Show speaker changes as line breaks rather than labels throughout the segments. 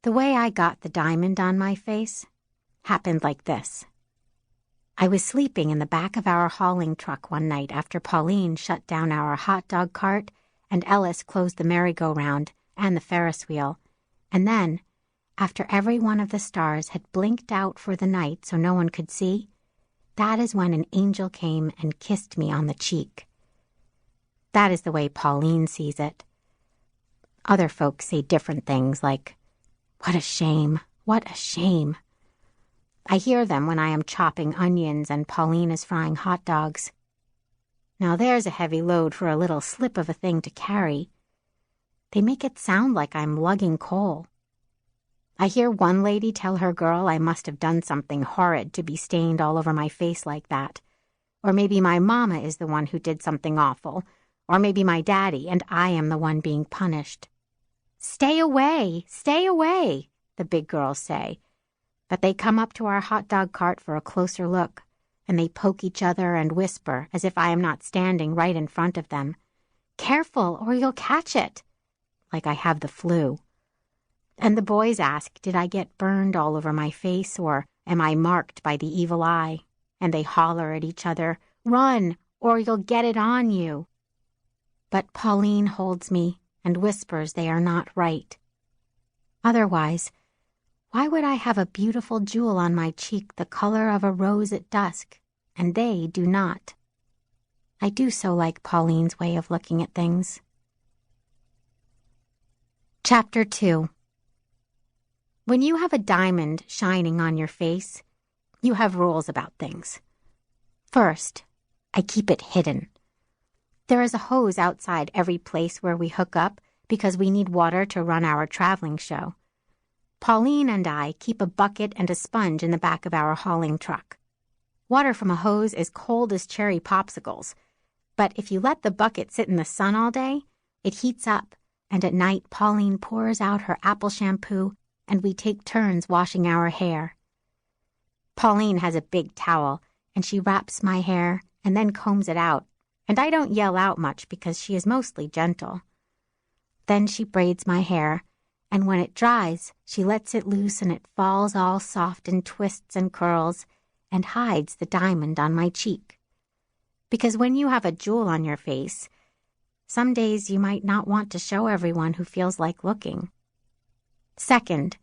The way I got the diamond on my face happened like this. I was sleeping in the back of our hauling truck one night after Pauline shut down our hot dog cart and Ellis closed the merry-go-round and the Ferris wheel. And then, after every one of the stars had blinked out for the night so no one could see, that is when an angel came and kissed me on the cheek. That is the way Pauline sees it. Other folks say different things like, "What a shame, what a shame." I hear them when I am chopping onions and Pauline is frying hot dogs. Now there's a heavy load for a little slip of a thing to carry. They make it sound like I'm lugging coal. I hear one lady tell her girl I must have done something horrid to be stained all over my face like that. Or maybe my mama is the one who did something awful. Or maybe my daddy and I am the one being punished. "Stay away, the big girls say. But they come up to our hot dog cart for a closer look, and they poke each other and whisper as if I am not standing right in front of them. "Careful, or you'll catch it," like I have the flu. And the boys ask, did I get burned all over my face, or am I marked by the evil eye? And they holler at each other, "Run, or you'll get it on you." But Pauline holds me and whispers they are not right. Otherwise, why would I have a beautiful jewel on my cheek the color of a rose at dusk, and they do not? I do so like Pauline's way of looking at things. Chapter 2. When you have a diamond shining on your face, you have rules about things. First, I keep it hidden. There is a hose outside every place where we hook up because we need water to run our traveling show. Pauline and I keep a bucket and a sponge in the back of our hauling truck. Water from a hose is cold as cherry popsicles, but if you let the bucket sit in the sun all day, it heats up, and at night Pauline pours out her apple shampoo and we take turns washing our hair. Pauline has a big towel, and she wraps my hair and then combs it out, and I don't yell out much because she is mostly gentle. Then she braids my hair, and when it dries, she lets it loose and it falls all soft in twists and curls and hides the diamond on my cheek. Because when you have a jewel on your face, some days you might not want to show everyone who feels like looking. Second,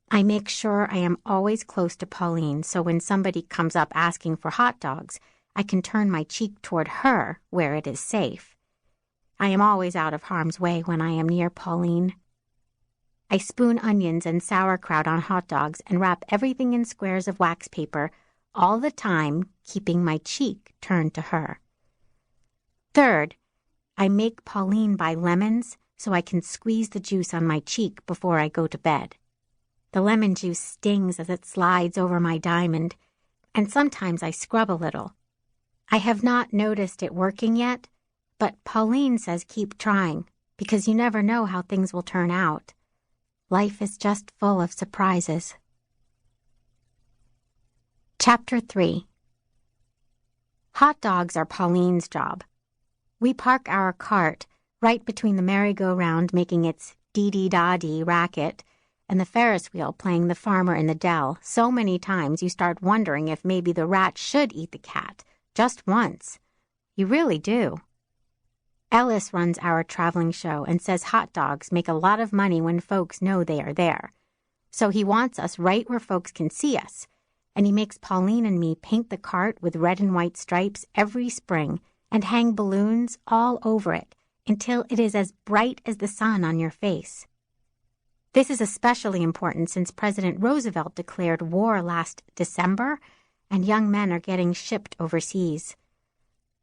I make sure I am always close to Pauline so when somebody comes up asking for hot dogs, I can turn my cheek toward her where it is safe. I am always out of harm's way when I am near Pauline. I spoon onions and sauerkraut on hot dogs and wrap everything in squares of wax paper, all the time keeping my cheek turned to her. Third, I make Pauline buy lemons so I can squeeze the juice on my cheek before I go to bed. The lemon juice stings as it slides over my diamond, and sometimes I scrub a little. I have not noticed it working yet, but Pauline says keep trying, because you never know how things will turn out. Life is just full of surprises. Chapter 3. Hot dogs are Pauline's job. We park our cart right between the merry-go-round making its dee-dee-da-dee racket and the Ferris wheel playing the farmer in the dell so many times you start wondering if maybe the rat should eat the cat, just once. You really do. Ellis runs our traveling show and says hot dogs make a lot of money when folks know they are there. So he wants us right where folks can see us, and he makes Pauline and me paint the cart with red and white stripes every spring and hang balloons all over it until it is as bright as the sun on your face. This is especially important since President Roosevelt declared war last December, and young men are getting shipped overseas.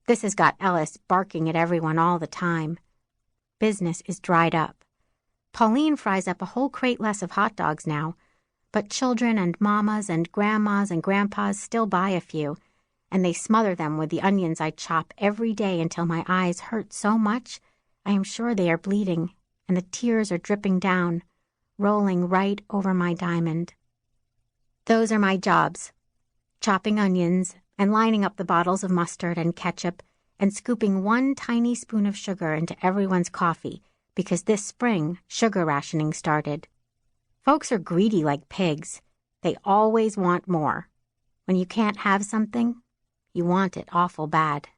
This has got Ellis barking at everyone all the time. Business is dried up. Pauline fries up a whole crate less of hot dogs now, but children and mamas and grandmas and grandpas still buy a few, and they smother them with the onions I chop every day until my eyes hurt so much I am sure they are bleeding, and the tears are dripping down, rolling right over my diamond. Those are my jobs, chopping onions and lining up the bottles of mustard and ketchup and scooping one tiny spoon of sugar into everyone's coffee because this spring sugar rationing started. Folks are greedy like pigs. They always want more. When you can't have something, you want it awful bad.